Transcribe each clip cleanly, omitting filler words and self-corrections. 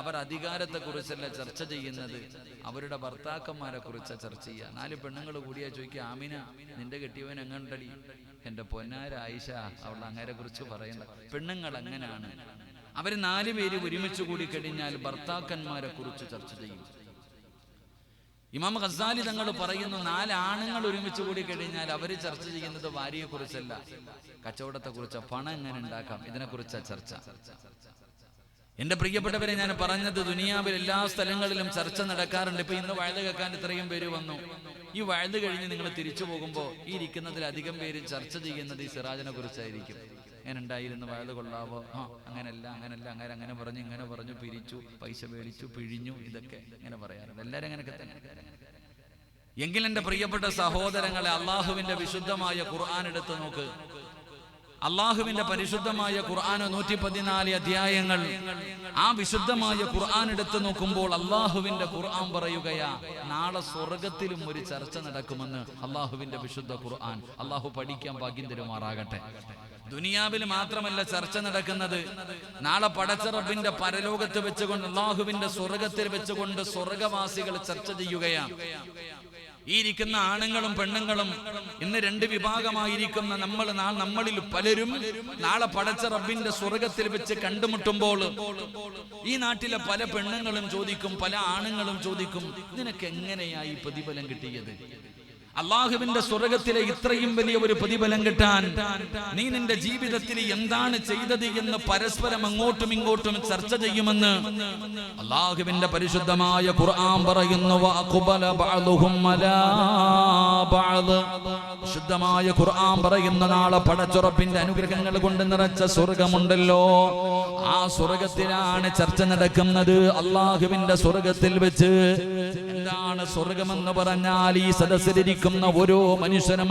അവർ അധികാരത്തെക്കുറിച്ചല്ല ചർച്ച ചെയ്യുന്നത്, അവരുടെ ഭർത്താക്കന്മാരെ കുറിച്ച് ചർച്ച ചെയ്യുക. 4 പെണ്ണുങ്ങൾ കൂടിയാ ചോദിക്കുക, ആമിന നിന്റെ കെട്ടിയവൻ എങ്ങനെയുണ്ടടി? എൻ്റെ പൊന്നാര ആയിഷ, അവൾ അങ്ങേരെ കുറിച്ച് പറയണ്ട. പെണ്ണുങ്ങൾ അങ്ങനെയാണ്. അവർ 4 പേര് ഒരുമിച്ച് കൂടി കഴിഞ്ഞാൽ ഭർത്താക്കന്മാരെ കുറിച്ച് ചർച്ച ചെയ്യും. ഇമാം ഖസാലി തങ്ങൾ പറയുന്നു, 4 ആണുങ്ങൾ ഒരുമിച്ച് കൂടി കഴിഞ്ഞാൽ അവർ ചർച്ച ചെയ്യുന്നത് ഭാര്യയെ കുറിച്ചല്ല, കച്ചവടത്തെ കുറിച്ച്, പണം എങ്ങനെ ഉണ്ടാക്കാം, ഇതിനെക്കുറിച്ചാ ചർച്ച. എന്റെ പ്രിയപ്പെട്ടവരെ, ഞാൻ പറഞ്ഞത് ദുനിയാവിൽ എല്ലാ സ്ഥലങ്ങളിലും ചർച്ച നടക്കാറുണ്ട്. ഇപ്പൊ ഇന്ന് വഴുത് കേൾക്കാൻ ഇത്രയും പേര് വന്നു. ഈ വഴുത് കഴിഞ്ഞ് നിങ്ങൾ തിരിച്ചു പോകുമ്പോൾ ഈ ഇരിക്കുന്നതിലധികം പേര് ചർച്ച ചെയ്യുന്നത് ഈ സിറാജിനെ കുറിച്ചായിരിക്കും. അങ്ങനെ ഉണ്ടായിരുന്നു, വഴുത് കൊള്ളാവോ? അങ്ങനല്ല, അങ്ങനെ പറഞ്ഞു, ഇങ്ങനെ പറഞ്ഞു, പിരിച്ചു, പൈസ മേടിച്ചു, പിഴിഞ്ഞു, ഇതൊക്കെ ഇങ്ങനെ പറയാറുണ്ട്. എല്ലാവരും അങ്ങനെയൊക്കെ തന്നെ. എങ്കിൽ എന്റെ പ്രിയപ്പെട്ട സഹോദരങ്ങളെ, അള്ളാഹുവിന്റെ വിശുദ്ധമായ ഖുർആൻ എടുത്ത് നോക്ക്. അള്ളാഹുവിന്റെ പരിശുദ്ധമായ ഖുർആൻ 114 അധ്യായങ്ങൾ. ആ വിശുദ്ധമായ ഖുർആൻ എടുത്തു നോക്കുമ്പോൾ അള്ളാഹുവിന്റെ ഖുർആൻ പറയുകയാ, നാളെ സ്വർഗത്തിലും ഒരു ചർച്ച നടക്കുമെന്ന് അള്ളാഹുവിന്റെ വിശുദ്ധ ഖുർആൻ. അള്ളാഹു പഠിക്കാൻ ഭാഗ്യം തരുമാറാകട്ടെ. ദുനിയാവിൽ മാത്രമല്ല ചർച്ച നടക്കുന്നത്, നാളെ പടച്ച റബ്ബിന്റെ പരലോകത്ത് വെച്ചുകൊണ്ട്, അള്ളാഹുവിന്റെ സ്വർഗത്തിൽ വെച്ചുകൊണ്ട് സ്വർഗവാസികൾ ചർച്ച ചെയ്യുകയാണ്. ഈ ഇരിക്കുന്ന ആണുങ്ങളും പെണ്ണുങ്ങളും ഇന്ന് 2 വിഭാഗമായിരിക്കുന്ന നമ്മളിൽ പലരും നാളെ പടച്ച റബ്ബിന്റെ സ്വർഗത്തിൽ വെച്ച് കണ്ടുമുട്ടുമ്പോൾ ഈ നാട്ടിലെ പല പെണ്ണുങ്ങളും ചോദിക്കും, പല ആണുങ്ങളും ചോദിക്കും, നിനക്ക് എങ്ങനെയായി പ്രതിഫലം കിട്ടിയത്? അള്ളാഹുവിന്റെ സ്വർഗത്തിലെ ഇത്രയും വലിയ ഒരു പ്രതിഫലം കിട്ടാൻ നീ നിന്റെ ജീവിതത്തിൽ എന്താണ് ചെയ്തത് എന്ന് പരസ്പരം അങ്ങോട്ടും ഇങ്ങോട്ടും ചർച്ച ചെയ്യുമെന്ന് അള്ളാഹുവിന്റെ പരിശുദ്ധമായ ഖുർആൻ പറയുന്നു. ശുദ്ധമായ ഖുർആൻ പറയുന്ന നാളെ പടച്ചുറപ്പിന്റെ അനുഗ്രഹങ്ങൾ കൊണ്ട് നിറച്ച സ്വർഗമുണ്ടല്ലോ, ആ സ്വർഗത്തിലാണ് ചർച്ച നടക്കുന്നത്. അള്ളാഹുവിന്റെ സ്വർഗത്തിൽ വെച്ച് എന്താണ് സ്വർഗമെന്ന് പറഞ്ഞാൽ, ഈ സദസ്സിലിരിക്കുന്ന ഓരോ മനുഷ്യനും,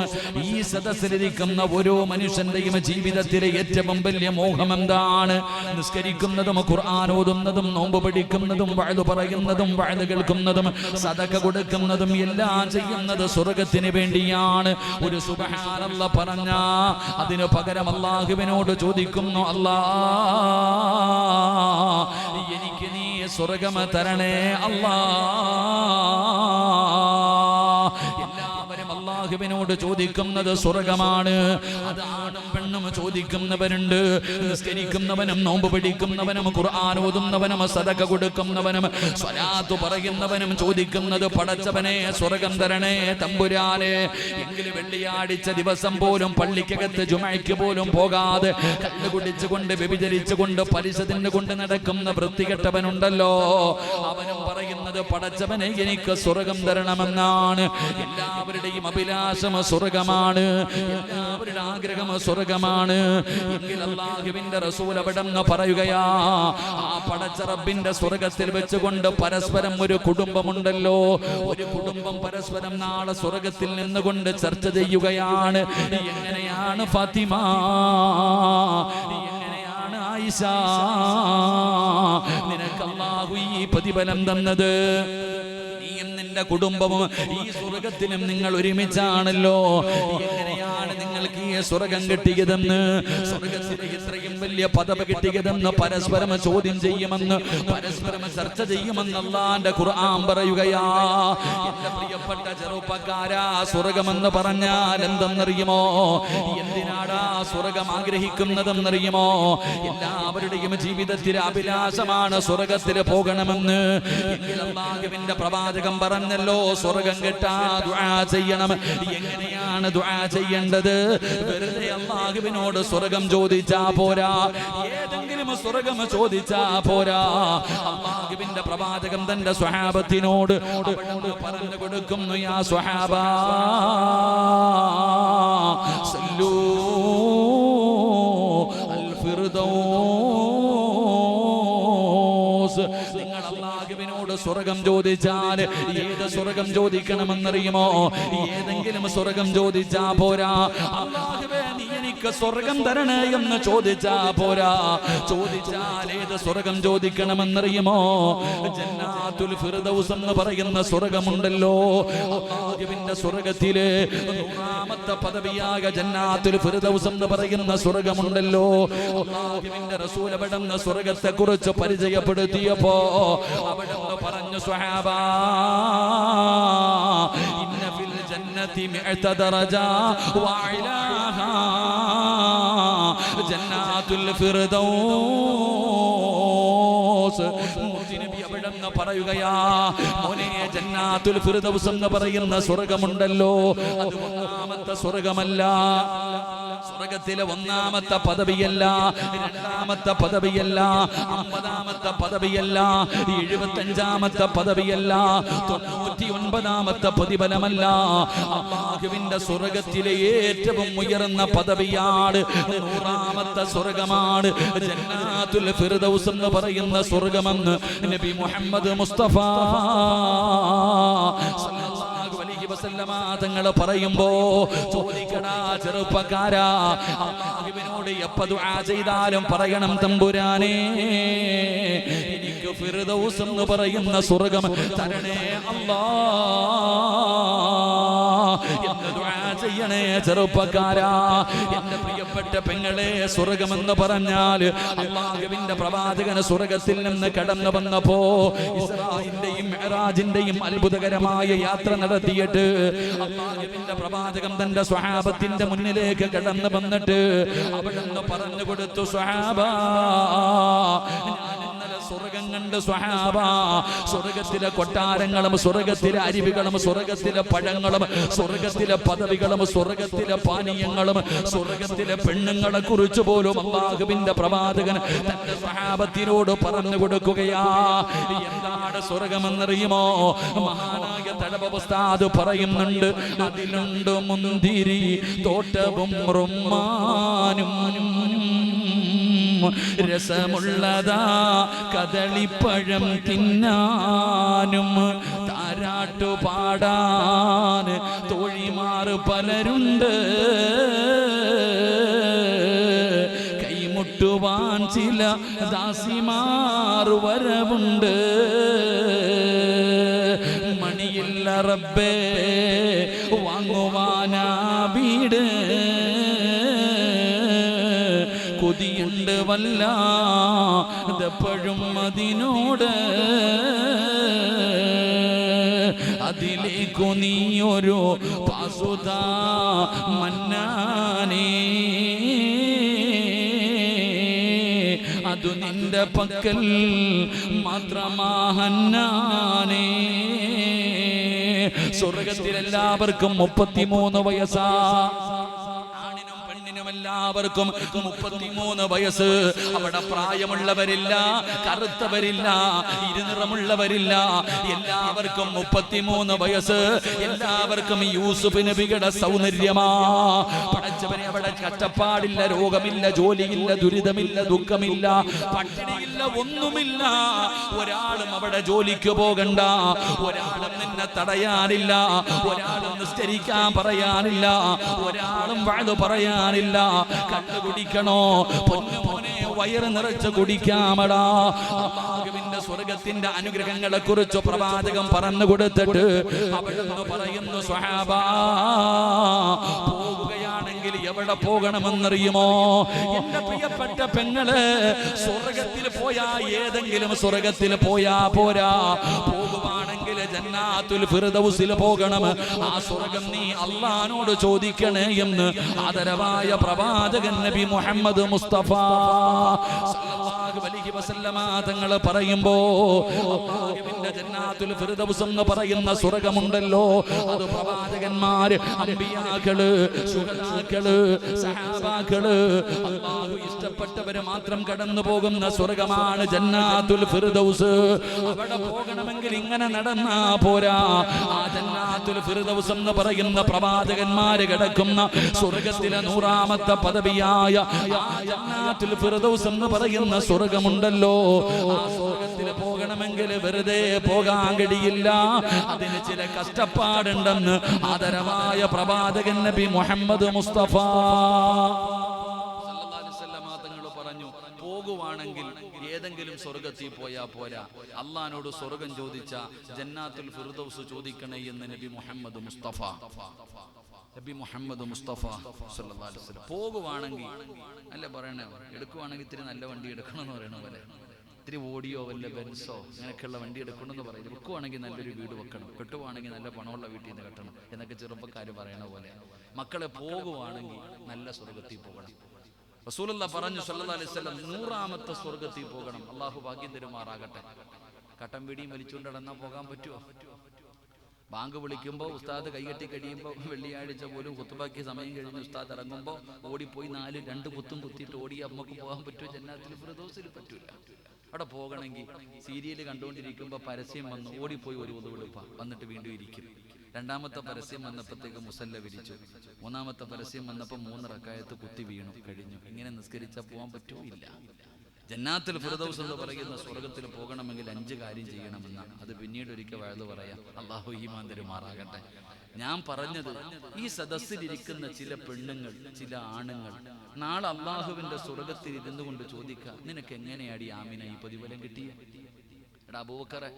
ഈ സദസ്സിലിരിക്കുന്ന ഓരോ മനുഷ്യന്റെയും ജീവിതത്തിലെ ഏറ്റവും വലിയ മോഹം എന്താണ്? നിസ്കരിക്കുന്നതും ഖുർആൻ ഓതുന്നതും നോമ്പ് പിടിക്കുന്നതും വഅദ് പറയുന്നതും വഅദ് കേൾക്കുന്നതും സദഖ കൊടുക്കുന്നതും എല്ലാം ചെയ്യുന്നത് സ്വർഗത്തിന് വേണ്ടിയാണ്. ഒരു സുബ്ഹാനല്ലാഹ് പറഞ്ഞ അതിനു പകരം അല്ലാഹുവിനോട് ചോദിക്കുന്നു, അല്ലാഹ് എനിക്ക് നീ സ്വർഗം തരണേ അല്ലാഹ്. എല്ലാവരും അല്ലാഹുവിനോട് ചോദിക്കുന്നത് സ്വർഗമാണ്. അതാണും പെണ്ണും ചോദിക്കുന്നവരുണ്ട്. നിസ്കരിക്കുന്നവനും നോമ്പ് പിടിക്കുന്നവനും ഖുർആൻ ഓതുന്നവനും സദഖ കൊടുക്കുന്നവനും സ്വലാത്ത് പറയുന്നവനും ചോദിക്കുന്നത്, പടച്ചവനെ സ്വർഗം തരണേ തമ്പുരാനെ. എങ്കിൽ വെള്ളിയാഴ്ച ദിവസം പോലും പള്ളിക്കകത്ത് ജുമഅയ്ക്ക് പോലും പോകാതെ കള്ള് കുടിച്ചുകൊണ്ട് വ്യഭിചരിച്ചുകൊണ്ട് പലിശ തിന്നുകൊണ്ട് നടക്കുന്ന വൃത്തികെട്ടവനുണ്ടല്ലോ, അവനും പറയുന്നത്, പടച്ചവനെ എനിക്ക് സ്വർഗം തരണമെന്നാണ്. എല്ലാവരുടെയും അഭിലാഷം സ്വർഗമാണ്, എല്ലാവരുടെ ആഗ്രഹം സ്വർഗമാണ്. എങ്കിൽ അല്ലാഹുവിന്റെ റസൂൽ അവിടെന്ന് പറയുകയാ, ആ പടച്ച റബ്ബിന്റെ സ്വർഗത്തിൽ വെച്ചുകൊണ്ട് പരസ്പരം ഒരു കുടുംബമുണ്ടല്ലോ, ഒരു കുടുംബം പരസ്പരം നാളെ സ്വർഗത്തിൽ നിന്നുകൊണ്ട് ചർച്ച ചെയ്യുകയാണ്. എങ്ങനെയാണ് ഫാത്തിമ, എങ്ങനെയാണ് ആയിഷ, നിനക്ക് അല്ലാഹു ഈ പ്രതിഫലം തന്നത്? നീയും നിന്റെ കുടുംബവും ഈ സ്വർഗത്തിലും നിങ്ങൾ ഒരുമിച്ചാണല്ലോ, എങ്ങനെയാണ് നിങ്ങൾക്ക് ഈ സ്വർഗം കിട്ടിയതെന്ന്, സ്വർഗത്തിലെ ഇത്രയും വലിയ പദവി കിട്ടിയതെന്ന് പരസ്പരം ചോദ്യം ചെയ്യുമെന്ന്, പരസ്പരം ചർച്ച ചെയ്യുമെന്ന് അല്ലാഹുവിന്റെ ഖുർആൻ പറയുകയാ. എന്റെ പ്രിയപ്പെട്ട ചെറുപ്പക്കാരാ, സ്വർഗമെന്ന് പറഞ്ഞാൽ എന്തെന്നറിയുമോ? എന്തിനാടാ സ്വർഗം ആഗ്രഹിക്കുന്നതെന്നറിയുമോ? എല്ലാവരുടെയും ജീവിതത്തിലെ അഭിലാഷമാണ് സ്വർഗത്തിൽ പോകണമെന്ന്. എങ്കിൽ അല്ലാഹുവിന്റെ പ്രവാചകൻ പറഞ്ഞല്ലോ, സ്വർഗം കിട്ടാ ദുആ ചെയ്യണം. എങ്ങനെയാണ് ദുആ ചെയ്യേണ്ടത്? വെറുതെ അല്ലാഹുവിനോട് സ്വർഗം ചോദിച്ചാ പോരാ, ഏതെങ്കിലും സ്വർഗം ചോദിച്ചാ പോരാ. അല്ലാഹുവിന്റെ പ്രവാചകൻ തന്റെ സ്വഹാബത്തിനോട് പറഞ്ഞു കൊടുക്കുന്നു, യാ സ്വഹാബാ സല്ലൂ അൽ ഫിർദൗസ്. നിങ്ങൾ അല്ലാഹുവിനോട് സ്വർഗം ചോദിച്ചാൽ ഏത് സ്വർഗം ചോദിക്കണമെന്നറിയുമോ? ഏതെങ്കിലും സ്വർഗം ചോദിച്ചാ പോരാ. അല്ലാഹുവേ നീ എനിക്ക് എനിക്ക് സ്വർഗം തരണേ എന്ന് ചോദിച്ചാ പോരാ, ചോദിച്ചാൽ ഏത് സ്വർഗം ചോദിക്കണമെന്നറിയുമോ? ജന്നാത്തുൽ ഫിർദൗസ് എന്ന് പറയുന്ന സ്വർഗമുണ്ടല്ലോ, അല്ലാഹുവിന്റെ സ്വർഗത്തിലെ 100ാമത്തെ പദവിയായ ജന്നാത്തുൽ ഫിർദൗസ് എന്ന് പറയുന്ന സ്വർഗമുണ്ടല്ലോ. അല്ലാഹുവിന്റെ റസൂൽ അവിടുന്ന് സ്വർഗത്തെ കുറിച്ച് പരിചയപ്പെടുത്തിയപ്പോ അവിടുന്ന് പറഞ്ഞു, സ്വഹാബാ ഇന്ന ഫിൽ ജന്നതി മിഅത ദറജ വഅലാഹാ ജന്നാത്തുൽ ഫിർദൗസ്. നബി അവിടുന്ന് പറയുകയാ, മോനെ ജന്നാത്തുൽ ഫിർദൗസ് എന്ന് പറയുന്ന സ്വർഗമുണ്ടല്ലോ, അത് 1ാമത്തെ സ്വർഗമല്ല, സ്വർഗത്തിലെ 1ാമത്തെ പദവിയല്ല, 2ാമത്തെ പദവിയല്ല, 50ാമത്തെ പദവിയല്ല, 75ാമത്തെ പദവിയല്ല, 99ാമത്തെ പ്രതിഫലമല്ല. അല്ലാഹുവിന്റെ സ്വർഗത്തിലെ ഏറ്റവും ഉയർന്ന പദവിയാണ്, 100ാമത്തെ സ്വർഗമാണ് ജന്നാത്തുൽ ഫിർദൗസ് എന്ന് പറയുന്ന സ്വർഗമെന്ന് നബി മുഹമ്മദ് മുസ്തഫ സല്ലല്ലാഹു അലൈഹി വസല്ലമ തങ്ങൾ പറയുമ്പോ ചോദിക്കടാ ചെറുപ്പക്കാരാ, അല്ലാഹുവിനോട് എപ്പോൾ ദുആ ചെയ്താലും പറയണം, തമ്പുരാനേ എനിക്ക് ഫിർദൗസ് എന്ന് പറയുന്ന സ്വർഗം തരണേ അല്ലാഹ് എന്ന് ദുആ ചെയ്യണേ ചെറുപ്പക്കാരാ. എന്റെ പ്രിയപ്പെട്ട പെങ്ങളെ, സ്വർഗമെന്ന് പറഞ്ഞാൽ അല്ലാഹുവിന്റെ പ്രവാചകൻ സ്വർഗത്തിൽ നിന്ന് കടന്നു വന്നപ്പോ ഇസ്രായിന്റെയും മിഅ്റാജിന്റെയും അത്ഭുതകരമായ യാത്ര നടത്തിയിട്ട് അല്ലാഹുവിന്റെ പ്രവാചകൻ തന്റെ സ്വഹാബത്തിന്റെ മുന്നിലേക്ക് കടന്നു വന്നിട്ട് അവിടുന്ന് പറഞ്ഞു കൊടുത്തു, സ്വഹാബാ സ്വർഗം കണ്ട് സ്വഹാബ, സ്വർഗത്തിലെ കൊട്ടാരങ്ങളും സ്വർഗത്തിലെ അരുവികളും സ്വർഗത്തിലെ പഴങ്ങളും സ്വർഗത്തിലെ പദവികളും സ്വർഗത്തിലെ പാനീയങ്ങളും സ്വർഗത്തിലെ പെണ്ണുങ്ങളെ കുറിച്ച് പോലും അല്ലാഹുവിന്റെ പ്രവാചകൻ തന്റെ സ്വഹാബത്തിനോട് പറഞ്ഞു കൊടുക്കുകയാ. എന്താണ് സ്വർഗമെന്നറിയുമോ? മഹാനായ തഴവ ഉസ്താദ് പറയുന്നുണ്ട്, അതിലുണ്ട് മുന്തിരി തോട്ടവും റുമ്മാനും, രസമുള്ളതാ കദളിപ്പഴം തിന്നാനും, താരാട്ടു പാടാൻ തോഴിമാർ പലരുണ്ട്, കൈമുട്ടുവാൻ ചില ദാസിമാർ വരവുണ്ട്, മണിയില്ല റബ്ബേ വാങ്ങുവാനാ വീട്, കൊതിയുണ്ട് വല്ലാതെപ്പോഴും അതിനോട്, അതിലേക്കു നീയൊരു പാസുത മന്നാനേ, അതു നിന്റെ പക്കൽ മാത്രമാഹന്നാനേ. സ്വർഗത്തിലെല്ലാവർക്കും 33 വയസ്സാ, എല്ലാവർക്കും 33 വയസ്സ്. അവിടെ പ്രായമുള്ളവരില്ല, കറുത്തവരില്ല, ഇരുനിറമുള്ളവരില്ല, എല്ലാവർക്കും 33 വയസ്സ്. എല്ലാവർക്കും യൂസുഫ് നബിയുടെ സൗന്ദര്യമാ. പടച്ചവനെ, അവിടെ കഷ്ടപ്പാടില്ല, രോഗമില്ല, ജോലിയില്ല, ദുരിതമില്ല, ദുഃഖമില്ല, പട്ടിണിയില്ല, ഒന്നുമില്ല. ഒരാളും അവിടെ ജോലിക്ക് പോകണ്ട, ഒരാളും നിന്നെ തടയാനില്ല, ഒരാളും നിസ്കരിക്കാൻ പറയാനില്ല, ഒരാളും വഅദ് പറയാനില്ല. കള്ളു കുടിക്കണോ പൊന്നുമോനെ, വയറ് നിറച്ച് കുടിക്കാമടാ. അല്ലാഹുവിന്റെ സ്വർഗത്തിന്റെ അനുഗ്രഹങ്ങളെ കുറിച്ച് പ്രവാചകൻ പറഞ്ഞു കൊടുത്തിട്ട് അവിടുന്ന് പറയുന്നു, സ്വഹാബാ പോവുകയാണെങ്കിൽ എവിടെ പോകണമെന്നറിയുമോ? എന്റെ പ്രിയപ്പെട്ട പെങ്ങള്, സ്വർഗത്തിൽ പോയാ ഏതെങ്കിലും സ്വർഗത്തിൽ പോയാ പോരാ, പോകുവാണെങ്കിൽ ജന്നാത്തുൽ ഫിർദൗസിൽ പോകണം. ആ സ്വർഗം നീ അല്ലാഹുവോട് ചോദിക്കണേ എന്ന് ആദരവായ പ്രവാചകൻ നബി മുഹമ്മദ് മുസ്തഫ സല്ലല്ലാഹു അലൈഹി വസല്ലമ തങ്ങൾ പറയുമ്പോ അല്ലാഹുവിന്റെ ജന്നാത്തുൽ ഫിർദൗസ് എന്ന് പറയുന്ന സ്വർഗമുണ്ടല്ലോ, അത് പ്രവാചകന്മാര്, അമ്പിയാക്കള്, ശുഹദാക്കള്, സഹാബാക്കള്, അല്ലാഹു ഇഷ്ടപ്പെട്ടവര് മാത്രം കടന്നു പോകുന്ന സ്വർഗമാണ് ജന്നാത്തുൽ ഫിർദൗസ്. അവിടെ പോകണമെങ്കിൽ ഇങ്ങനെ നടന്നാ പോരാ. ആ ജന്നാത്തുൽ ഫിർദൗസ് എന്ന് പറയുന്ന പ്രവാചകന്മാര് കിടക്കുന്ന സ്വർഗത്തിലെ 100ാമത്തെ പദവിയായ ആ ജന്നാത്തുൽ ഫിർദൗസ് എന്ന് പറയുന്ന സ്വർഗമുണ്ടല്ലോ, ആ സ്വർഗത്തിൽ പോകണമെങ്കിൽ വെറുതെ പോകാൻ കഴിയില്ല. അതിന് ചില കഷ്ടപ്പാടുണ്ടെന്ന് ആദരവായ പ്രവാചകൻ നബി മുഹമ്മദ് മുസ്തഫ സ്വർഗത്തിൽ പോയാ പോരാ, അള്ളാഹിനോട് സ്വർഗം ചോദിച്ച ജന്നാത്തുൽ ഫിർദൗസ് ചോദിക്കണേ എന്ന് നബി മുഹമ്മദ് മുസ്തഫ സല്ലല്ലാഹു അലൈഹി വസല്ലം. പോകുവാണെങ്കിൽ അല്ല പറയണേ, എടുക്കുവാണെങ്കിൽ ഇത്തിരി നല്ല വണ്ടി എടുക്കണം എന്ന് പറയണ പോലെ, ഇത്തിരി ഓഡിയോ വല്ല ബെൻസോ അങ്ങനെയൊക്കെയുള്ള വണ്ടി എടുക്കണമെന്ന് പറയും. വെക്കുവാണെങ്കിൽ നല്ലൊരു വീട് വെക്കണം, കെട്ടുവാണെങ്കിൽ നല്ല പണമുള്ള വീട്ടിൽ നിന്ന് കെട്ടണം എന്നൊക്കെ ചെറുപ്പക്കാർ പറയണ പോലെ മക്കളെ പോകുവാണെങ്കിൽ നല്ല സ്വർഗത്തിൽ പോകണം. റസൂലുള്ളാഹി പറഞ്ഞു സല്ലല്ലാഹു അലൈഹി വസല്ലം 100ാമത്തെ സ്വർഗത്തിൽ പോകണം. അള്ളാഹു ഭാഗ്യം തരുമാറാകട്ടെ. കട്ടം പിടിയും വലിച്ചുകൊണ്ട് നടന്നാൽ പോകാൻ പറ്റുമോ? ബാങ്ക് വിളിക്കുമ്പോൾ ഉസ്താദ് കൈകെട്ടി കഴിയുമ്പോൾ, വെള്ളിയാഴ്ച പോലും കുത്തുബാക്കി സമയം കഴിഞ്ഞ് ഉസ്താദ് ഇറങ്ങുമ്പോൾ ഓടിപ്പോയി 2 കുത്തും കുത്തിയിട്ട് ഓടി നമുക്ക് പോകാൻ പറ്റുമോ? ജന്നാത്തുൽ ഫിർദൗസിൽ പറ്റൂല. അവിടെ പോകണമെങ്കിൽ സീരിയൽ കണ്ടുകൊണ്ടിരിക്കുമ്പോൾ പരസ്യം വന്നു, ഓടിപ്പോയി ഒരു ഉദുവെടുപ്പ വന്നിട്ട് വീണ്ടും ഇരിക്കും. 2ാമത്തെ പരസ്യം വന്നപ്പോഴത്തേക്ക് മുസല്ല വിരിച്ചു. 3ാമത്തെ പരസ്യം വന്നപ്പോൾ 3 റക്അത്ത് കുത്തി വീണു, കഴിഞ്ഞു. ഇങ്ങനെ നിസ്കരിച്ചാൽ പോകാൻ പറ്റുമോ? ഇല്ല. ജന്നാത്തുൽ ഫിർദൗസ് എന്ന് പറയുന്ന സ്വർഗത്തിൽ പോകണമെങ്കിൽ 5 കാര്യം ചെയ്യണമെന്നാണ്. അത് പിന്നീട് ഒരിക്കൽ വഴുതു പറയാം. അള്ളാഹു ഈമാൻ തരുമാറാകട്ടെ. ഞാൻ പറഞ്ഞത്, ഈ സദസ്സിലിരിക്കുന്ന ചില പെണ്ണുങ്ങൾ, ചില ആണുങ്ങൾ നാളെ അള്ളാഹുവിന്റെ സ്വർഗത്തിൽ ഇരുന്നു കൊണ്ട് ചോദിക്കുക, നിനക്ക് എങ്ങനെയാടി ആമിന ഈ പ്രതിഫലം കിട്ടിയ? എടാ അബൂബക്കറെ,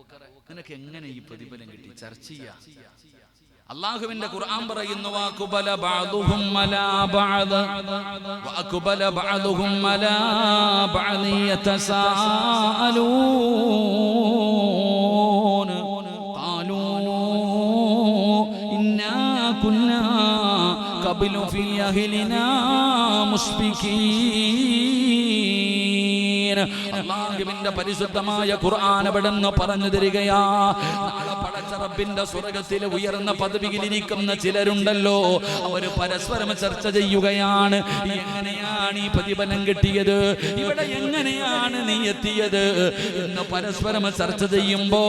നിനക്ക് എങ്ങനെ ഈ പ്രതിഫലം കിട്ടി? ചർച്ച ചെയ്യാ. അല്ലാഹുവിന്റെ ഖുർആൻ പറയുന്നു, വഅഖബല ബഅദുഹും അലാ ബഅദ് വഅഖബല ബഅദുഹും അലാ ബഅദ് യതസാഅലൂൻ ഖാലൂ ഇന്നാ കുന്നാ ഖബലു ഫീ അഹ്ലിനാ മുസ്ബികീൻ. അല്ലാഹുവിന്റെ പരിശുദ്ധമായ ഖുർആൻ അവിടെന്ന് പറഞ്ഞു തരികയാ, നാളെ പടച്ച റബ്ബിന്റെ സ്വർഗ്ഗത്തിൽ ഉയർന്ന പദവിയിലിരിക്കുന്ന ചിലരുണ്ടല്ലോ, അവര് പരസ്പരം ചർച്ച ചെയ്യുകയാണ്, എങ്ങനെയാണ് ഈ പ്രതിഫലം കിട്ടിയത്, ഇവിടെ എങ്ങനെയാണ് നീ എത്തിയത് എന്ന് പരസ്പരം ചർച്ച ചെയ്യുമ്പോ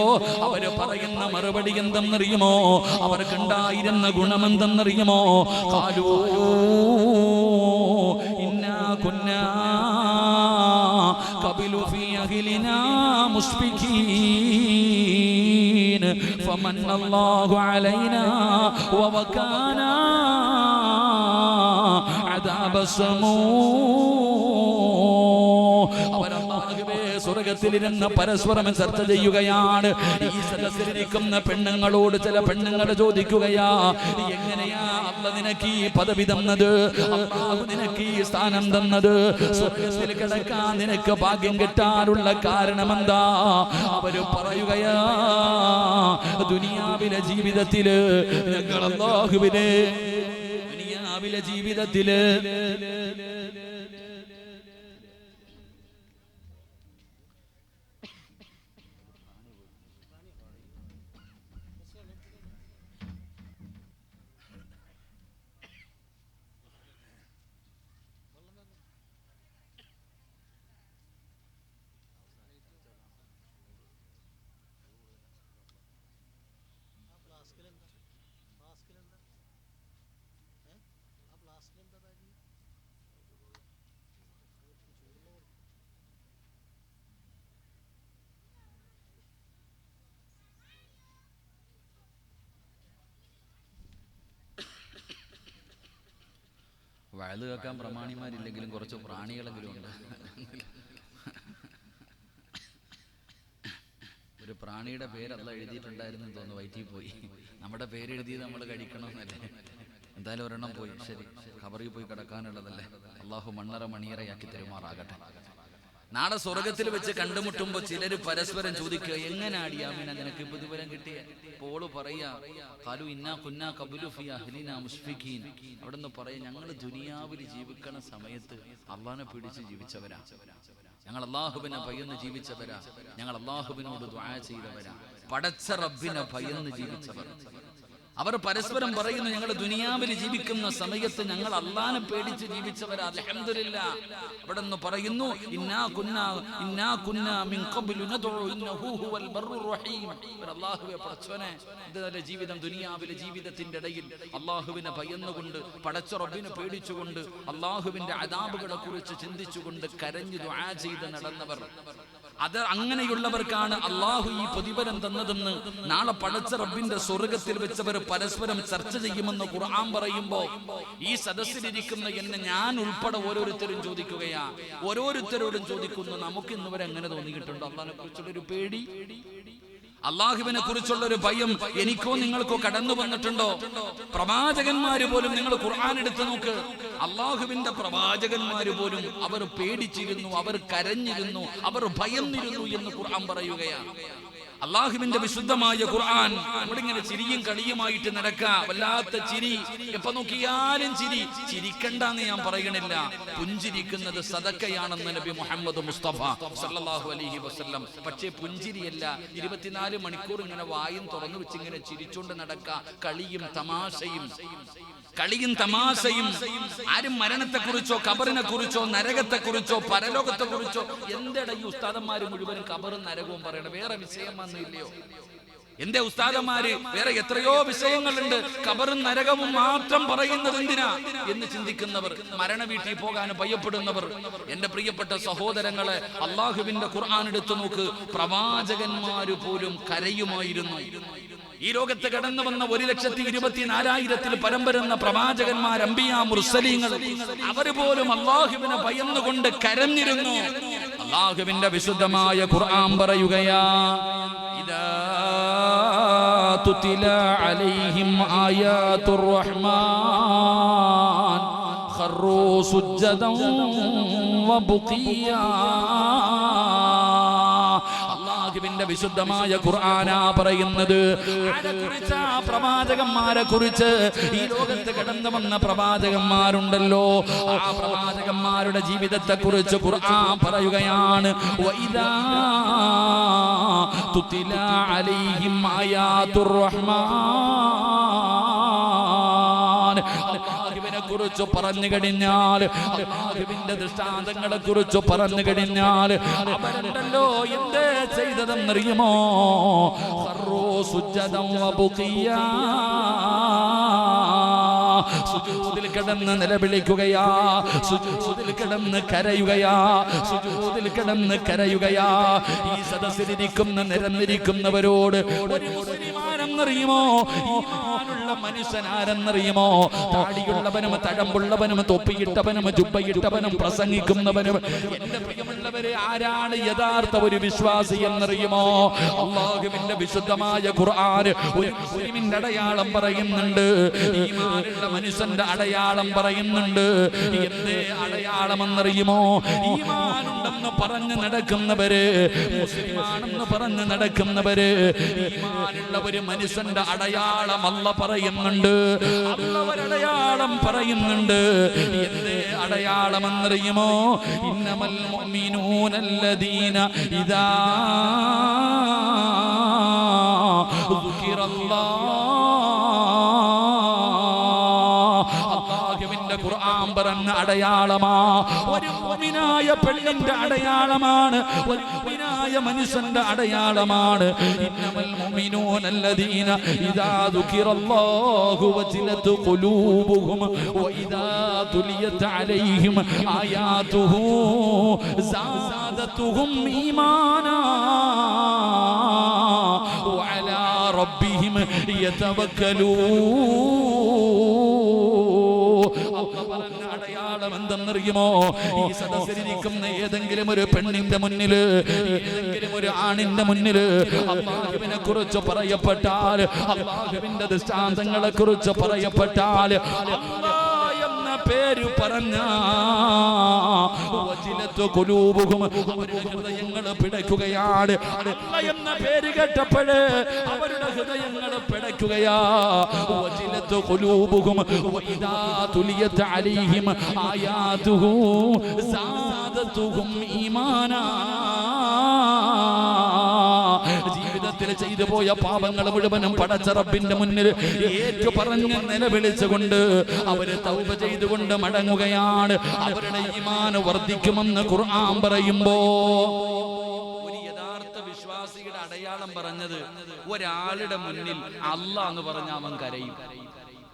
അവര് പറയുന്ന മറുപടി എന്തെന്നറിയുമോ? അവർക്കുണ്ടായിരുന്ന ഗുണമെന്തെന്നറിയുമോ? ഖാലൂ ഇന്നാ കുന്നാ ഖബലു ഫീ അഹ്ലിനാ മുസ്ബികീൻ ഫമന്നല്ലാഹു അലൈനാ വവകാനാ അദാബസ്സമൂ. സ്വർഗത്തിലിരുന്ന് പരസ്പരം ചർച്ച ചെയ്യുകയാണ്. ഈ സദസ്സിലിരിക്കുന്ന പെണ്ണുങ്ങളോട് ചില പെണ്ണുങ്ങൾ ചോദിക്കുകയാ, എങ്ങനെയാ അല്ലാഹു നിനക്ക് ഈ പദവി തന്നത്, അല്ലാഹു നിനക്ക് ഈ സ്ഥാനം തന്നത്, സ്വർഗത്തിൽ കിടക്കാൻ നിനക്ക് ഭാഗ്യം കിട്ടാനുള്ള കാരണമെന്താ? അവര് പറയുകയാ, ദുനിയാവിലെ ജീവിതത്തില് ഞങ്ങൾ അല്ലാഹുവിനെ, ദുനിയാവിലെ ജീവിതത്തില് വയല് കേൾക്കാൻ പ്രമാണിമാരില്ലെങ്കിലും കുറച്ച് പ്രാണികളെങ്കിലും ഉണ്ട്. ഒരു പ്രാണിയുടെ പേരല്ല എഴുതിയിട്ടുണ്ടായിരുന്നു തോന്നുന്നു, വയറ്റിൽ പോയി. നമ്മുടെ പേരെഴുതിയത് നമ്മൾ കഴിക്കണമെന്നല്ലേ? എന്തായാലും ഒരെണ്ണം പോയി, ശരി, ഖബറിൽ പോയി കിടക്കാനുള്ളതല്ലേ. അള്ളാഹു മണ്ണറ മണിയറയാക്കി തരുമാറാകട്ടെ. നാളെ സ്വർഗത്തിൽ വെച്ച് കണ്ടുമുട്ടുമ്പോ ചിലര് പരസ്പരം ചോദിക്കുക, എങ്ങനാടി ആമിന നിനക്ക് പ്രതിഫലം കിട്ടിയ? പോള് പറയാ, ഖാലു ഇന്നാ കുന്നാ ഖബലു ഫീ അഹ്ലിനാ മുസ്ബികീൻ. അവിടെന്ന് പറയാ, ഞങ്ങൾ ദുനിയാവിൽ ജീവിക്കണ സമയത്ത് അള്ളാഹിനെ പിടിച്ച് ജീവിച്ചവരാ, ഞങ്ങൾ അള്ളാഹുവിനെ ഭയന്ന് ജീവിച്ചവരാ, ഞങ്ങൾ അള്ളാഹുവിനോട് ദുആ ചെയ്തവരാ, പടച്ച റബ്ബിനെ ഭയന്ന് ജീവിച്ചവർ. അവർ പരസ്പരം പറയുന്നു, ഞങ്ങൾ ദുനിയാവിൽ ജീവിക്കുന്ന സമയത്ത് ഞങ്ങൾ അള്ളാഹിനെ പേടിച്ച് ജീവിച്ചവരാ, അൽഹംദുലില്ലാഹ്. അവിടെ നിന്ന് പറയുന്നു, ഇന്നാ കുന്നാ മിൻ ഖബ്ലു നദ്ഉ ഇന്നഹു ഹുവൽ ബർറുർ റഹീം. അല്ലാഹുവേ പടച്ചവനെ, ഇതല്ലേ ജീവിതം, ദുനിയാവിലെ ജീവിതത്തിന്റെ ഇടയിൽ അള്ളാഹുവിനെ ഭയന്നുകൊണ്ട്, പടച്ച റബ്ബിനെ പേടിച്ചുകൊണ്ട്, അള്ളാഹുവിന്റെ അദാബുകളെ കുറിച്ച് ചിന്തിച്ചുകൊണ്ട് കരഞ്ഞു ദുആ ചെയ്ത് നടന്നവർ. അത് അങ്ങനെയുള്ളവർക്കാണ് അള്ളാഹു ഈ പ്രതിഫലം തന്നതെന്ന് നാളെ പടച്ച റബ്ബിന്റെ സ്വർഗത്തിൽ വെച്ചവർ പരസ്പരം ചർച്ച ചെയ്യുമെന്ന് ഖുർആൻ പറയുമ്പോ ഈ സദസ്സിലിരിക്കുന്ന എന്നെ ഞാൻ ഉൾപ്പെടെ ഓരോരുത്തരും ചോദിക്കുകയാ, ഓരോരുത്തരോടും ചോദിക്കുന്നു, നമുക്ക് ഇന്നുവരെ എങ്ങനെ തോന്നിയിട്ടുണ്ടോ അള്ളാഹിനെ കുറിച്ചുള്ളൊരു പേടി, അള്ളാഹുവിനെ കുറിച്ചുള്ള ഒരു ഭയം എനിക്കോ നിങ്ങൾക്കോ കടന്നു വന്നിട്ടുണ്ടോ? പ്രവാചകന്മാര് പോലും, നിങ്ങൾ ഖുർആൻ എടുത്തു നോക്ക്, അള്ളാഹുവിന്റെ പ്രവാചകന്മാര് പോലും അവർ പേടിച്ചിരുന്നു, അവർ കരഞ്ഞിരുന്നു, അവർ ഭയന്നിരുന്നു എന്ന് ഖുർആൻ പറയുകയാണ്. അള്ളാഹുവിന്റെ വിശുദ്ധമായ ഖുർആൻ നമ്മളിങ്ങനെ ചിരിയും കളിയുമായിട്ട് നടക്കാ, വല്ലാത്ത ചിരി, എപ്പോ നോക്കിയാലും ചിരി. ചിരിക്കണ്ടെന്ന് ഞാൻ പറയണില്ല, പുഞ്ചിരിക്കുന്നത് സദക്കയാണെന്ന് നബി മുഹമ്മദ് മുസ്തഫ സല്ലല്ലാഹു അലൈഹി വസല്ലം. പക്ഷേ പുഞ്ചിരിയല്ല, 24 മണിക്കൂർ ഇങ്ങനെ വായും തുറന്നു വെച്ച് ഇങ്ങനെ ചിരിച്ചുകൊണ്ട് നടക്കാ, കളിയും തമാശയും. ആരും മരണത്തെ കുറിച്ചോ ഖബറിനെ കുറിച്ചോ നരകത്തെ കുറിച്ചോ പരലോകത്തെ കുറിച്ചോ എന്തെടാ ഈ ഉസ്താദന്മാര് മുഴുവനും ഖബറും നരകവും പറയണം, വേറെ വിഷയമൊന്നും ഇല്ലയോ? എന്റെ ഉസ്താദന്മാര് വേറെ എത്രയോ വിഷയങ്ങളുണ്ട്, ഖബറും നരകവും മാത്രം പറയുന്നത് എന്തിനാ എന്ന് ചിന്തിക്കുന്നവർ, മരണ വീട്ടിൽ പോകാൻ ഭയപ്പെടുന്നവർ, എന്റെ പ്രിയപ്പെട്ട സഹോദരങ്ങളെ, അള്ളാഹുവിന്റെ ഖുർആൻ എടുത്തു നോക്ക്, പ്രവാചകന്മാര് പോലും കരയുമായിരുന്നു. ഈ ലോകത്ത് കടന്നു വന്ന 1,24,000 പരം വരുന്ന പ്രവാചകന്മാർ, അംബിയാ മുർസലീങ്ങൾ, അവർ പോലും അള്ളാഹുവിനെ ഭയന്നുകൊണ്ട് കരഞ്ഞിരുന്നു. അള്ളാഹുവിന്റെ വിശുദ്ധമായ ഖുർആൻ പറയുകയാ, ഇദാ തുതില അലൈഹിം ആയാതുർ റഹ്മാൻ ഖറൂ സുജ്ജദൻ വബുഖിയാ. അല്ലാഹുവിന്റെ വിശുദ്ധമായ ഖുർആനാ പറയുന്നത്. പ്രവാചകന്മാരെ കുറിച്ച് ഈ ലോകത്ത് കടന്നു വന്ന പ്രവാചകന്മാരുണ്ടല്ലോ, ആ പ്രവാചകന്മാരുടെ ജീവിതത്തെ കുറിച്ച് ഖുർആൻ പറയുകയാണ്, വഇദാ തുതില അലൈഹിം ആയാതുർ റഹ്മാൻ. അല്ലാഹുവിനെ കുറിച്ച് പറഞ്ഞു കഴിഞ്ഞാൽ, അല്ലാഹുവിന്റെ ദൃഷ്ടാന്തങ്ങളെ കുറിച്ച് പറഞ്ഞു കഴിഞ്ഞാൽ, അവരുണ്ടല്ലോ എന്തേ ചെയ്തതെന്നറിയുമോ? ഖറൂ സുജ്ജദൻ വബുഖിയാ. സുജൂദിൽ കിടന്ന് നിലവിളിക്കുകയാ, സുജൂദിൽ കിടന്ന് കരയുകയാ, സുജൂദിൽ കിടന്ന് കരയുകയാ. ഈ സദസ്സിലിരിക്കുന്ന നിരന്നിരിക്കുന്നവരോട് ഒരു മുസ്ലിമാനെന്നറിയുമോ? ഈമാനുള്ള മനുഷ്യനാരെന്നറിയുമോ? താടിയുള്ളവനും തഴമ്പുള്ളവനും തൊപ്പിയിട്ടവനും ജുബ്ബയിട്ടവനും പ്രസംഗിക്കുന്നവനും, എന്റെ പ്രിയമുള്ളവരെ, ആരാണ് യഥാർത്ഥ ഒരു വിശ്വാസി എന്നറിയുമോ? അല്ലാഹുവിന്റെ വിശുദ്ധമായ ഖുർആൻ ഒരു മുസ്ലിമിന്റെ അടയാളം പറയുന്നുണ്ട്, ഈമാനുള്ള മനുഷ്യന്റെ അടയാളം പറയുന്നുണ്ട്. എന്തേ അടയാളമെന്നറിയുമോ? ഈമാനുണ്ടെന്ന് പറഞ്ഞ് നടക്കുന്നവര്, മുസ്ലിമാണെന്ന് പറഞ്ഞ് നടക്കുന്നവര്, ഈമാനുള്ള ഒരു മനുഷ്യന്റെ അടയാളം അല്ല പറയുന്നുണ്ട്, അടയാളം പറയുന്നുണ്ട്. എന്തേ അടയാളമെന്നറിയുമോ? ഇന്നമൽ മുഅ്മിനൂനല്ലദീന ഇദാ അല്ലാഹുവിന്റെ ഖുർആൻ പറഞ്ഞ അടയാളമാ, ഒരു മുഅ്മിനായ പെണ്ണിന്റെ അടയാളമാണ്, ഒരു മുഅ്മിനായ മനുഷ്യന്റെ അടയാളമാണ്. ഇന്നമൽ മുഅ്മിനൂനല്ലദീന ഇദാ ദുകിറല്ലാഹു വജിലത് ഖുലൂബുഹും വഇദാ തുലിയത് അലൈഹിം ആയാതുഹു സാദതുഹും ഈമാനാ വഅലാ റബ്ബിഹിം യതവക്കലൂൻ. അടയാളം എന്തെന്നറിയുമോ? ഈ സദസ്സിലിരിക്കുന്ന ഏതെങ്കിലും ഒരു പെണ്ണിന്റെ മുന്നില്, ഏതെങ്കിലും ഒരു ആണിന്റെ മുന്നില് അല്ലാഹുവിനെ കുറിച്ച് പറയപ്പെട്ടാൽ, അല്ലാഹുവിന്റെ ദൃഷ്ടാന്തങ്ങളെ കുറിച്ച് പറയപ്പെട്ടാൽ, അല്ലാഹ് എന്ന പേര് പറഞ്ഞ അവരുടെ ഹൃദയങ്ങൾ പിടയ്ക്കുകയാണ്. അല്ലാഹ് എന്ന പേര് കേട്ടപ്പോഴേ അവരുടെ ഹൃദയങ്ങൾ പിടയ്ക്കുകയാ. വജിലത്ത് ഖുലൂബുഹും വഇദാ തുലിയത് അലൈഹിം ആയാതുഹു സാദതുഹും ഈമാനാ. ജീവിതത്തിൽ ചെയ്തു പോയ പാപങ്ങൾ മുഴുവനും പടച്ച റബ്ബിന്റെ മുന്നിൽ ഏറ്റു പറഞ്ഞ് നിലവിളിച്ചുകൊണ്ട് അവര് തൗബ ചെയ്തുകൊണ്ട് മടങ്ങുകയാണ്. അവരുടെ ഈമാൻ വർദ്ധിക്കുമെന്ന് ഖുർആൻ പറയുമ്പോ, ഒരു യഥാർത്ഥ വിശ്വാസിയുടെ അടയാളം പറഞ്ഞത്, ഒരാളുടെ മുന്നിൽ അല്ലാഹ് എന്ന് പറഞ്ഞ അവൻ കരയും.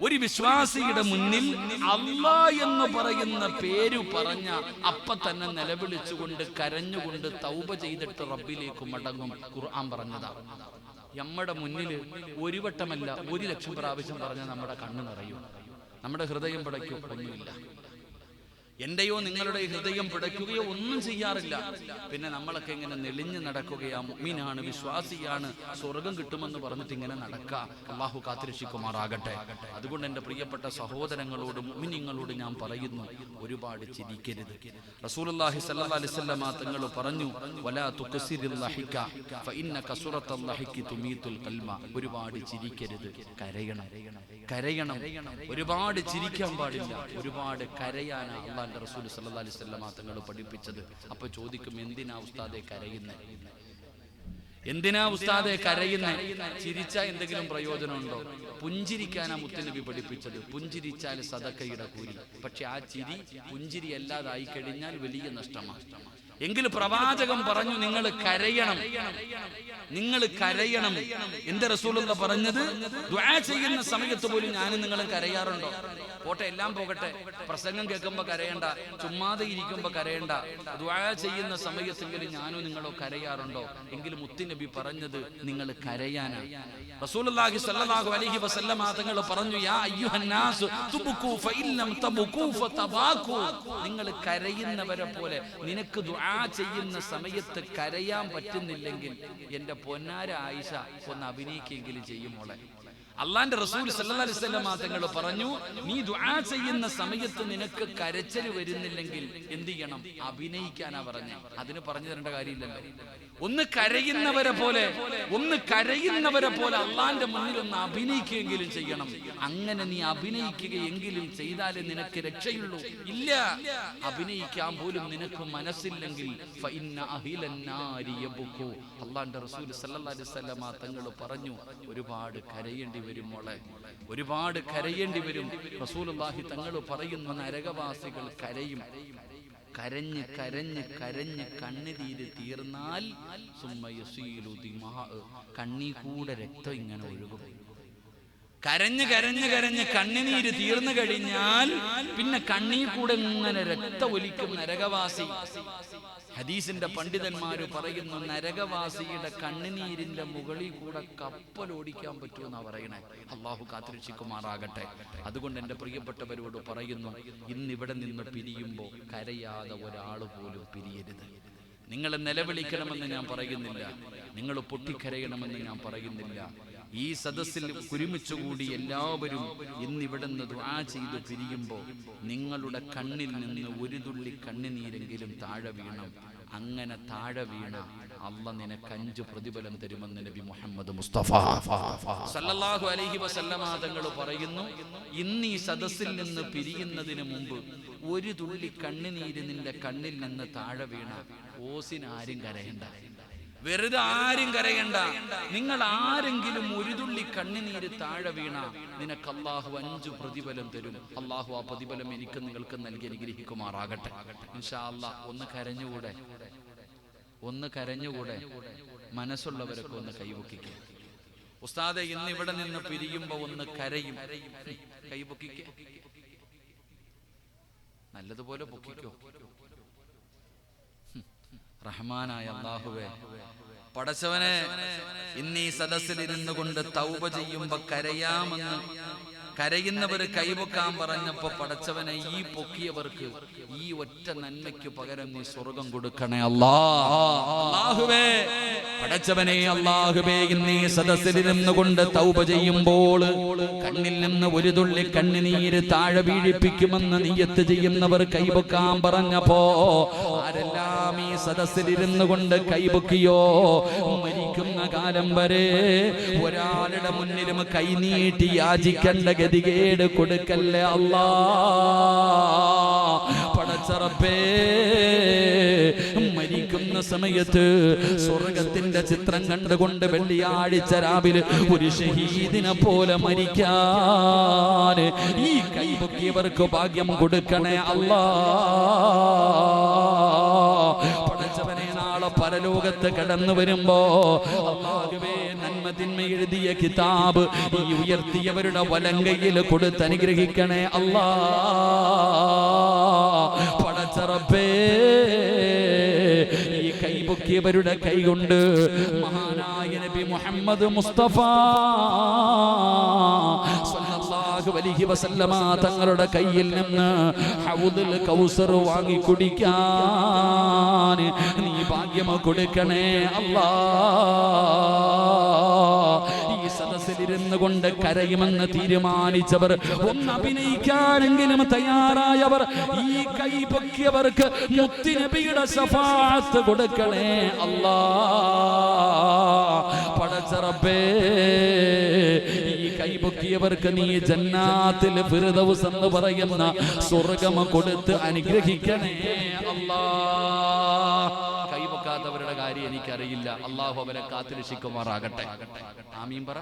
ഒരു വിശ്വാസിയുടെ മുന്നിൽ അല്ലാഹ് എന്ന് പറയുന്ന പേര് പറഞ്ഞ അപ്പ തന്നെ നിലവിളിച്ചുകൊണ്ട് കരഞ്ഞുകൊണ്ട് തൗബ ചെയ്തിട്ട് റബ്ബിലേക്ക് മടങ്ങും. ഖുർആൻ പറഞ്ഞതാണ്. നമ്മുടെ മുന്നിൽ ഒരു വട്ടമല്ല 1,00,000 പ്രാവശ്യം പറഞ്ഞാൽ നമ്മുടെ കണ്ണ് നിറയും, നമ്മുടെ ഹൃദയം പിടയ്ക്കും. ഒന്നുമില്ല. എന്റെയോ നിങ്ങളുടെ ഹൃദയം പിടയ്ക്കുകയോ ഒന്നും ചെയ്യാറില്ല. പിന്നെ നമ്മളൊക്കെ ഇങ്ങനെ നെളിഞ്ഞു നടക്കുകയാ. മുഅ്മിനാണ്, വിശ്വാസിയാണ്, സ്വർഗം കിട്ടുമെന്ന് പറഞ്ഞിട്ട് ഇങ്ങനെ നടക്കുക. അല്ലാഹു കാത്തിരക്ഷിക്കുമാറാകട്ടെ. അതുകൊണ്ട് എൻ്റെ പ്രിയപ്പെട്ട സഹോദരങ്ങളോട്, മുഅ്മിനീങ്ങളോട് ഞാൻ പറയുന്നു, ഒരുപാട് ചിരിക്കരുത്. റസൂലുള്ളാഹി സ്വല്ലല്ലാഹു അലൈഹി വസല്ലം തങ്ങൾ പറഞ്ഞു, വലാ തുക്സിരിൽ ലഹിക ഫഇന്ന കസുറത്തുൽ ലഹികി തുമീതുൽ ഖൽബ. ഒരുപാട് ചിരിക്കരുത്, കരയണം. ഒരുപാട് ചിരിക്കാൻ പാടില്ല, ഒരുപാട് കരയാനാ അല്ലാഹുവിന്റെ റസൂൽ സല്ലല്ലാഹു അലൈഹി വസല്ലം തങ്ങൾ പഠിപ്പിച്ചത്. അപ്പൊ ചോദിക്കും, എന്തിനാ ഉസ്താദെ കരയുന്നേ? എന്തിനാ ഉസ്താദെ കരയുന്നേ? ചിരിച്ചാൽ എന്തെങ്കിലും പ്രയോജനമുണ്ടോ? പുഞ്ചിരിക്കാനാ മുത്തനബി പഠിപ്പിച്ചത്. പുഞ്ചിരിച്ചാൽ സദക്കയുടെ കൂലി. പക്ഷെ ആ ചിരി പുഞ്ചിരി അല്ലാതായി കഴിഞ്ഞാൽ വലിയ നഷ്ടമാണ്. എങ്കിൽ പ്രവാചകൻ പറഞ്ഞു, നിങ്ങൾ കരയണം. എന്റെ റസൂലുള്ള പറഞ്ഞത്, ദുആ ചെയ്യുന്ന സമയത്ത് പോലും ഞാനും നിങ്ങളും കരയാറുണ്ടോ? പോട്ടെ, എല്ലാം പോകട്ടെ, പ്രസംഗം കേൾക്കുമ്പോ കരയണ്ട, ചുമ്മാതെ ഇരിക്കുമ്പോ കരയണ്ട, ദുആ ചെയ്യുന്ന സമയത്തെങ്കിലും ഞാനും നിങ്ങളോ കരയാറുണ്ടോ? എങ്കിലും മുത്തുനബി പറഞ്ഞത് നിങ്ങൾ കരയാനാ. റസൂലുള്ളാഹി സ്വല്ലല്ലാഹു അലൈഹി വസല്ലം തങ്ങൾ പറഞ്ഞു, യാ അയ്യുഹന്നാസ് തുബ്കൂ ഫഇല്ലം തബ്കൂ ഫതബാകൂ. നിങ്ങൾ കരയുന്നവരെ പോലെ, നിനക്ക് ദുആ ചെയ്യുന്ന സമയത്ത് കരയാൻ പറ്റുന്നില്ലെങ്കിൽ എന്റെ പൊന്നാര ആയിഷ ഒന്ന് അഭിനയിക്കെങ്കിലും ചെയ്യും മോളെ. അള്ളാന്റെ റസൂൽ സല്ലല്ലാഹു അലൈഹി വസല്ലം തങ്ങൾ പറഞ്ഞു, നീ ദുആ ചെയ്യുന്ന സമയത്ത് നിനക്ക് കരച്ചിൽ വരുന്നില്ലെങ്കിൽ എന്ത് ചെയ്യണം? അഭിനയിക്കാനാ പറഞ്ഞേ. അതിന് പറഞ്ഞു തരേണ്ട കാര്യമില്ലല്ലോ. ഒന്ന് കരയുന്നവരെ പോലെ അള്ളാന്റെ മുന്നിൽ ഒന്ന് അഭിനയിക്കുകയെങ്കിലും ചെയ്യണം. അങ്ങനെ നീ അഭിനയിക്കുകയെങ്കിലും ചെയ്താലേ നിനക്ക് രക്ഷയുള്ളൂ. ഇല്ല, അഭിനയിക്കാൻ പോലും നിനക്ക് മനസ്സില്ലെങ്കിൽ അള്ളാന്റെ റസൂൽ സല്ലല്ലാഹു അലൈഹി വസല്ലം തങ്ങൾ പറഞ്ഞു, ഒരുപാട് കരയേണ്ടി വരും മോളെ, ഒരുപാട് കരയേണ്ടി വരും. റസൂലുള്ളാഹി തങ്ങൾ പറയുന്നു, നരകവാസികൾ കരയും. കരഞ്ഞ് കരഞ്ഞ് കരഞ്ഞ് കണ്ണുനീര് തീർന്നാൽ കണ്ണീ കൂടെ രക്തം ഇങ്ങനെ ഒഴുകും. കരഞ്ഞ് കരഞ്ഞ് കരഞ്ഞ് കണ്ണുനീര് തീർന്നു കഴിഞ്ഞാൽ പിന്നെ കണ്ണീ കൂടെ ഇങ്ങനെ രക്തം ഒലിക്കും നരകവാസി. ഹദീസിന്റെ പണ്ഡിതന്മാര് പറയുന്നു, നരകവാസിയുടെ കണ്ണുനീരിന്റെ മുകളിൽ കൂടെ കപ്പൽ ഓടിക്കാൻ പറ്റുമെന്നാ പറയണേ. അള്ളാഹു കാത്തിരക്ഷിക്കുമാറാകട്ടെ. അതുകൊണ്ട് എൻ്റെ പ്രിയപ്പെട്ടവരോട് പറയുന്നു, ഇന്നിവിടെ നിന്ന് പിരിയുമ്പോൾ കരയാതെ ഒരാൾ പോലും പിരിയരുത്. നിങ്ങൾ നിലവിളിക്കണമെന്ന് ഞാൻ പറയുന്നില്ല, നിങ്ങൾ പൊട്ടിക്കരയണമെന്ന് ഞാൻ പറയുന്നില്ല. ഈ സദസ്സിൽ ഒരുമിച്ചുകൂടി എല്ലാവരും ഇന്നിവിടെ നിന്ന് ദുആ ചെയ്ത് പിരിയുമ്പോൾ നിങ്ങളുടെ കണ്ണിൽ നിന്ന് ഒരു തുള്ളി കണ്ണുനീരെങ്കിലും താഴെ വീണം. അങ്ങനെ താഴെ വീണ അല്ലാഹ് നിനക്ക് 5 പ്രതിഫലം തരുമെന്ന് നബി മുഹമ്മദ് മുസ്തഫ സല്ലല്ലാഹു അലൈഹി വസല്ലമ തങ്ങൾ പറയുന്നു, ഇന്ന് ഈ സദസ്സിൽ നിന്ന് പിരിയുന്നതിന് മുമ്പ് ഒരു തുള്ളി കണ്ണുനീര് നിന്റെ കണ്ണിൽ നിന്ന് താഴെ വീണ ഓസിനാരും കരയണ്ട, വെറുതെ ആരും കരയണ്ട. നിങ്ങൾ ആരെങ്കിലും ഒരു തുള്ളി കണ്ണുനീര് താഴെ വീണ നിനക്ക് അല്ലാഹു 5 പ്രതിഫലം തരും. അല്ലാഹു ആ പ്രതിഫലം എനിക്ക് നിങ്ങൾക്ക് നൽകി അനുഗ്രഹിക്കുമാറാകട്ടെ. ഇൻഷാ അല്ലാഹ് ഒന്ന് കരഞ്ഞുകൂടെ മനസ്സുള്ളവരൊക്കെ ഒന്ന് കൈപൊക്കിക്കുക. ഉസ്താദെ, ഇന്ന് ഇവിടെ നിന്ന് പിരിയുമ്പോ ഒന്ന് കരയും, കൈപൊക്കിക്കുക, നല്ലതുപോലെ പൊക്കിക്കോ. റഹ്മാനായ അല്ലാഹുവേ, പടച്ചവനെ, ഇന്നീ സദസ്സിൽ ഇരുന്നു കൊണ്ട് തൗബ ചെയ്യുമ്പോ കരയാമെന്ന് കരയുന്നവർ കൈപൊക്കാൻ പറഞ്ഞപ്പോ പടച്ചവനെ, ഈ പൊക്കിയവർക്ക് ഈ ഒറ്റ നന്മയ്ക്ക് പകരം നീ സ്വർഗം കൊടുക്കണേ അല്ലാഹുവേ. പടച്ചവനെ, അല്ലാഹുവേ, ഇന്നീ സദസ്സിൽ ഇരുന്നു കൊണ്ട് തൗബ ചെയ്യുമ്പോൾ കണ്ണിൽ നിന്ന് ഒരു തുള്ളി കണ്ണുനീര് താഴെ വീഴിപ്പിക്കുമെന്ന് നിയ്യത്ത് ചെയ്യുന്നവർ കൈപൊക്കാൻ പറഞ്ഞപ്പോ ആരെല്ലാം ഈ സദസ്സിൽ ഇരുന്നു കൊണ്ട് കൈപൊക്കിയോ, മരിക്കുന്ന കാലം വരെ ഒരാളുടെ മുന്നിലും കൈനീട്ടി യാചിക്കേണ്ട ഗതികേട് കൊടുക്കല്ലേ അല്ലാ. പടച്ചറപ്പേ, മരിക്കുന്ന സമയത്ത് സ്വർഗത്തിന്റെ ചിത്രം കണ്ടുകൊണ്ട് വെള്ളിയാഴ്ച രാവിലെ ഒരു ഷഹീദിനെ പോലെ മരിക്കാൻ ഈ കൈപൊക്കിയവർക്ക് ഭാഗ്യം കൊടുക്കണേ അല്ലാ. പടച്ചവനെ, നാളെ പരലോകത്ത് കടന്നു വരുമ്പോ അല്ലാഹുവേ നന്മ തിന്മ എഴുതിയ കിതാബ് ഈ ഉയർത്തിയവരുടെ വലങ്കയിൽ കൊടുത്ത് അനുഗ്രഹിക്കണേ അല്ലാ. പടച്ച റബ്ബേ ഈ കൈപൊക്കിയവരുടെ കൈകൊണ്ട് മഹാനായ നബി മുഹമ്മദ് മുസ്തഫ സല്ലല്ലാഹു അലൈഹി വസല്ലമ തങ്ങളുടെ കയ്യിൽ നിന്ന് ഹൗദുൽ കൗസർ വാങ്ങി കുടിക്കാൻ നീ ഭാഗ്യം കൊടുക്കണേ അല്ലാ. ഈ സദസ്സിലിരുന്നു കൊണ്ട് കരയുമെന്ന് തീരുമാനിച്ചവർ, ഒന്ന് അഭിനയിക്കാനെങ്കിലും തയ്യാറായവർ, ഈ കൈ പൊക്കിയവർക്ക് മുത്തുനബിയുടെ ശഫാഅത്ത് കൊടുക്കണേ അല്ലാ. പടച്ച റബ്ബേ ഈ കൈ പൊക്കിയവർക്ക് നീ ജന്നാത്തിൽ ഫിർദൗസ് എന്ന് പറയുന്ന സ്വർഗ്ഗം കൊടുത്ത് അനുഗ്രഹിക്കണേ അല്ലാ. കൈ പൊക്കാത്തവരുടെ കാര്യം എനിക്കറിയില്ല. അല്ലാഹു അവരെ കാത്തുരക്ഷിക്കുമാറാകട്ടെ. ആമീൻ പറ,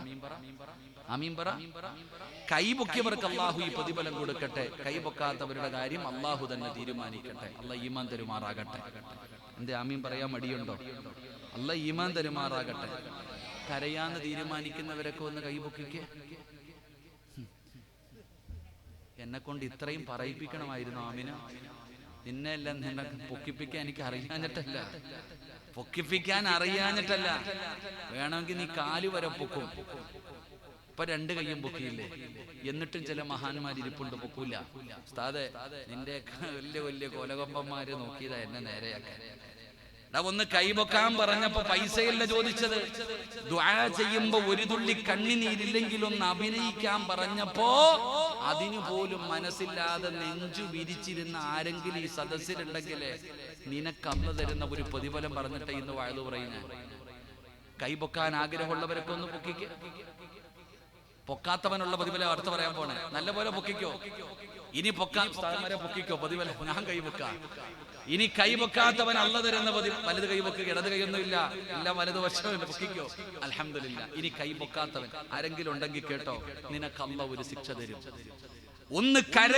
ആമീൻ പറ. കൈ പൊക്കിയവർക്ക് അല്ലാഹു ഈ പ്രതിഫലം കൊടുക്കട്ടെ. കൈ പൊക്കാത്തവരുടെ കാര്യം അല്ലാഹു തന്നെ തീരുമാനിക്കട്ടെ. അല്ലാഹ് ഈമാൻ തരുമാറാകട്ടെ. എന്തേ ആമീൻ പറയാൻ മടിയുണ്ടോ? അല്ലാഹ് ഈമാൻ തരുമാറാകട്ടെ. കരയാന്ന് തീരുമാനിക്കുന്നവരൊക്കെ ഒന്ന് കൈ പൊക്കിക്കേ. എന്നെ കൊണ്ട് ഇത്രയും പറയിപ്പിക്കണമായിരുന്നു ആമിന. നിന്നെ എല്ലാം നിന്നെ പൊക്കിപ്പിക്കാൻ എനിക്ക് അറിയാഞ്ഞിട്ടല്ല, പൊക്കിപ്പിക്കാൻ അറിയാഞ്ഞിട്ടല്ല. വേണമെങ്കിൽ നീ കാല് വരെ പൊക്കും. ഇപ്പൊ രണ്ട് കൈയും പൊക്കിയില്ലേ? എന്നിട്ടും ചില മഹാന്മാർ ഇരിപ്പുണ്ട് പൊക്കൂല. ഉസ്താദേ, നിന്റെ വലിയ വലിയ കൊലകൊമ്പന്മാര് നോക്കിയതാ എന്നെ നേരെയാക്കാൻ. ഒന്ന് കൈപൊക്കാൻ പറഞ്ഞപ്പോ പൈസയല്ല ചോദിച്ചത്. ദുആ ചെയ്യുമ്പോ ഒരു തുള്ളി കണ്ണിനീരില്ലെങ്കിൽ ഒന്ന് അഭിനയിക്കാൻ പറഞ്ഞപ്പോ അതിനു പോലും മനസ്സില്ലാതെ നെഞ്ചു വിരിച്ചിരുന്ന ആരെങ്കിലും ഈ സദസ്സിലുണ്ടെങ്കിലേ നിനക്ക് അന്ന് തരുന്ന ഒരു പ്രതിഫലം പറഞ്ഞിട്ട് ഇന്ന് വഅദ് പറയുന്നത്. കൈപൊക്കാൻ ആഗ്രഹമുള്ളവരൊക്കെ ഒന്ന് പൊക്കിക്ക്. പൊക്കാത്തവനുള്ള പ്രതിഫലം അടുത്ത് പറയാൻ പോണേ. നല്ലപോലെ പൊക്കിക്കോ. ഇനി പൊക്കാൻ സ്ഥലം പൊക്കിക്കോ പ്രതിഫലം. ഞാൻ കൈപൊക്കാം. ഇനി കൈപൊക്കാത്തവൻ അള്ള തരുന്ന വലത് കൈപൊക്കുക. ഇടത് കൈയൊന്നുമില്ല, എല്ലാം വലതുവശം പൊക്കിക്കോ. അൽഹംദുലില്ലാ. ഇനി കൈപൊക്കാത്തവൻ ആരെങ്കിലും ഉണ്ടെങ്കിൽ കേട്ടോ, നിനക്ക് അള്ള ഒരു ശിക്ഷ തരും. ഒന്ന് കര